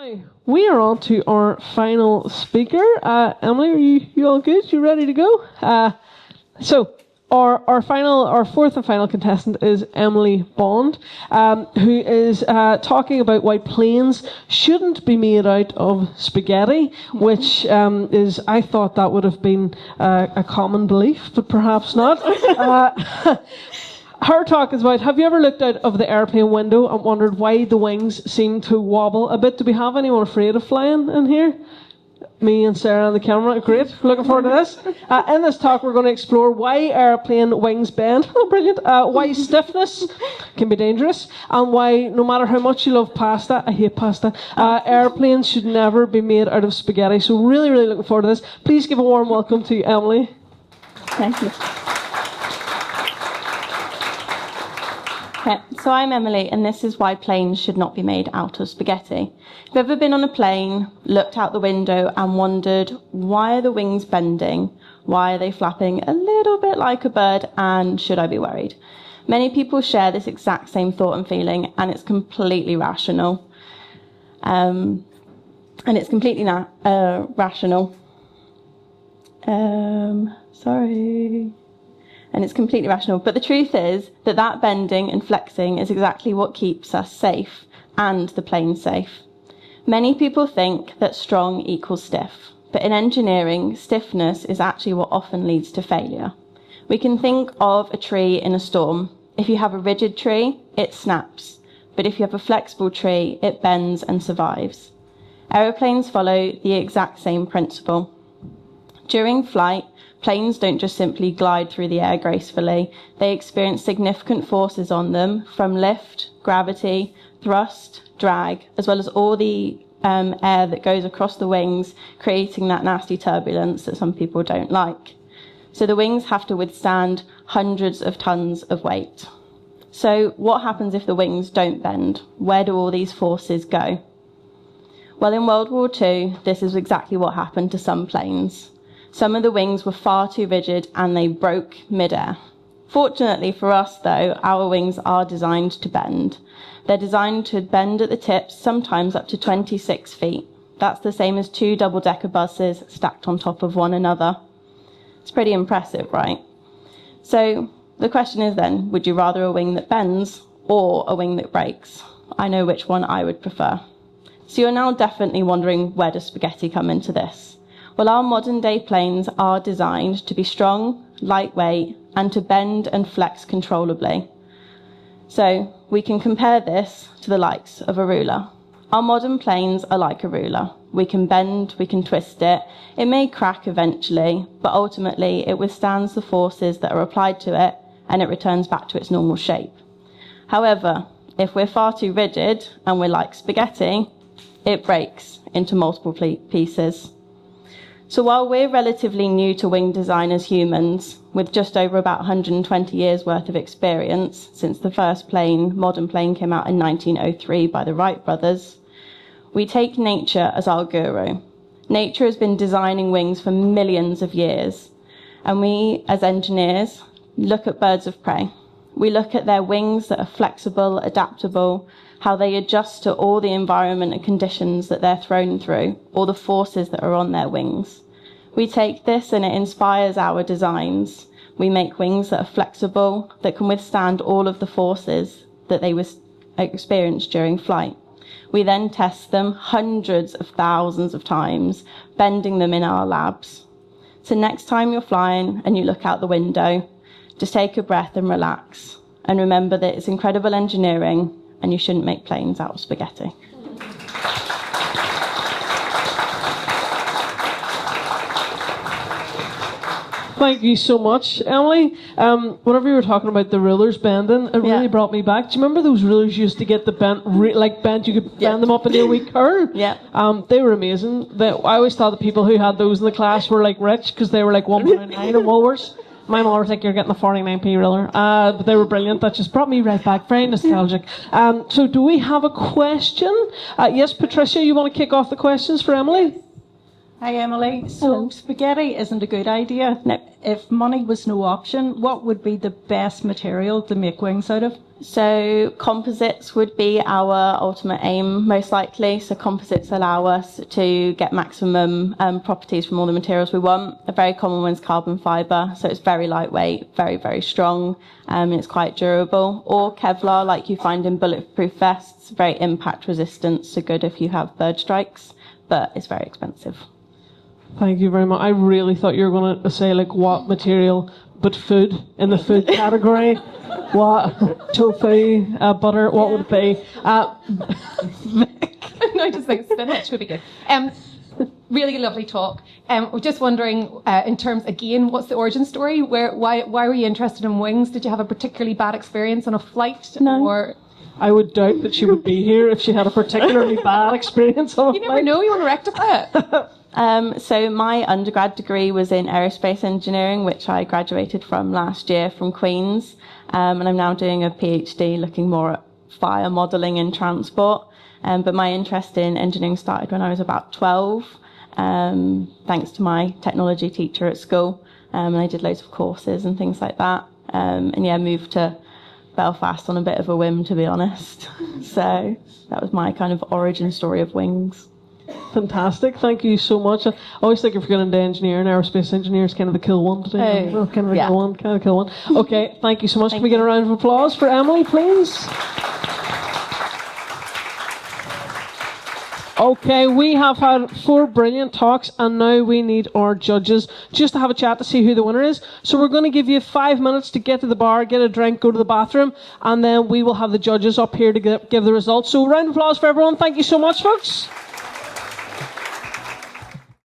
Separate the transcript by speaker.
Speaker 1: Now, we are on to our final speaker. Emily, are you all good? You ready to go? So, our fourth and final contestant is Emily Bond, who is talking about why planes shouldn't be made out of spaghetti, which I thought that would have been a common belief, but perhaps not. Her talk is about, have you ever looked out of the airplane window and wondered why the wings seem to wobble a bit? Do we have anyone afraid of flying in here? Me and Sarah on the camera. Great. Looking forward to this. In this talk, we're going to explore why airplane wings bend. Oh, brilliant. Why stiffness can be dangerous. And why, no matter how much you love pasta, I hate pasta, airplanes should never be made out of spaghetti. So really, really looking forward to this. Please give a warm welcome to Emily.
Speaker 2: Thank you. Okay, so I'm Emily, and this is why planes should not be made out of spaghetti. Have you ever been on a plane, looked out the window and wondered, why are the wings bending? Why are they flapping a little bit like a bird, and should I be worried? Many people share this exact same thought and feeling, and it's completely rational. And it's completely rational. But the truth is that bending and flexing is exactly what keeps us safe and the plane safe. Many people think that strong equals stiff, but in engineering, stiffness is actually what often leads to failure. We can think of a tree in a storm. If you have a rigid tree, it snaps. But if you have a flexible tree, it bends and survives. Aeroplanes follow the exact same principle. During flight, planes don't just simply glide through the air gracefully. They experience significant forces on them from lift, gravity, thrust, drag, as well as all the air that goes across the wings, creating that nasty turbulence that some people don't like. So the wings have to withstand hundreds of tons of weight. So what happens if the wings don't bend? Where do all these forces go? Well, in World War II, this is exactly what happened to some planes. Some of the wings were far too rigid and they broke mid-air. Fortunately for us, though, our wings are designed to bend. They're designed to bend at the tips, sometimes up to 26 feet. That's the same as 2 double-decker buses stacked on top of one another. It's pretty impressive, right? So the question is then, would you rather a wing that bends or a wing that breaks? I know which one I would prefer. So you're now definitely wondering, where does spaghetti come into this? Well, our modern-day planes are designed to be strong, lightweight, and to bend and flex controllably. So we can compare this to the likes of a ruler. Our modern planes are like a ruler. We can bend, we can twist it. It may crack eventually, but ultimately it withstands the forces that are applied to it, and it returns back to its normal shape. However, if we're far too rigid and we're like spaghetti, it breaks into multiple pieces. So while we're relatively new to wing design as humans, with just over about 120 years worth of experience since the first modern plane came out in 1903 by the Wright brothers, we take nature as our guru. Nature has been designing wings for millions of years, and we, as engineers, look at birds of prey. We look at their wings that are flexible, adaptable, how they adjust to all the environment and conditions that they're thrown through, all the forces that are on their wings. We take this and it inspires our designs. We make wings that are flexible, that can withstand all of the forces that they experience during flight. We then test them hundreds of thousands of times, bending them in our labs. So next time you're flying and you look out the window, just take a breath and relax. And remember that it's incredible engineering, and you shouldn't make planes out of spaghetti.
Speaker 1: Thank you so much, Emily. Whenever you were talking about the rulers bending, it really brought me back. Do you remember those rulers you used to get the bent, you could bend them up into a wee curl?
Speaker 2: Yeah.
Speaker 1: They were amazing. I always thought the people who had those in the class were like rich because they were like £1.9 at Woolworths. My mum would think you're getting a 49p ruler. But they were brilliant. That just brought me right back. Very nostalgic. So do we have a question? Yes, Patricia, you want to kick off the questions for Emily?
Speaker 3: Hi, Emily. So spaghetti isn't a good idea.
Speaker 2: No.
Speaker 3: If money was no option, what would be the best material to make wings out of?
Speaker 2: So composites would be our ultimate aim, most likely. So composites allow us to get maximum properties from all the materials we want. A very common one is carbon fibre, so it's very lightweight, very, very strong, and it's quite durable. Or Kevlar, like you find in bulletproof vests, very impact resistant, so good if you have bird strikes, but it's very expensive.
Speaker 1: Thank you very much. I really thought you were going to say, like, what material, but food, in the food category. What? Tofu, butter, what would it be?
Speaker 4: No, I just think spinach would be good. Really lovely talk. We're just wondering, in terms, again, what's the origin story? Why were you interested in wings? Did you have a particularly bad experience on a flight?
Speaker 2: No.
Speaker 4: Or
Speaker 1: I would doubt that she would be here if she had a particularly bad experience on a
Speaker 4: you never
Speaker 1: flight.
Speaker 4: know, you want to rectify it.
Speaker 2: So my undergrad degree was in aerospace engineering, which I graduated from last year from Queen's. And I'm now doing a PhD looking more at fire modelling in transport. But my interest in engineering started when I was about 12, thanks to my technology teacher at school. And I did loads of courses and things like that. And yeah, moved to Belfast on a bit of a whim, to be honest. So that was my kind of origin story of wings.
Speaker 1: Fantastic, thank you so much. I always think if you're going into engineering, aerospace engineer is kind of the cool one today.
Speaker 2: Oh,
Speaker 1: Kind of a
Speaker 2: yeah.
Speaker 1: cool one. Okay, thank you so much.
Speaker 2: Thank
Speaker 1: Can we get a
Speaker 2: you.
Speaker 1: round of applause for Emily, please? Okay, we have had 4 brilliant talks, and now we need our judges just to have a chat to see who the winner is. So we're going to give you 5 minutes to get to the bar, get a drink, go to the bathroom, and then we will have the judges up here to give the results. So round of applause for everyone. Thank you so much, folks.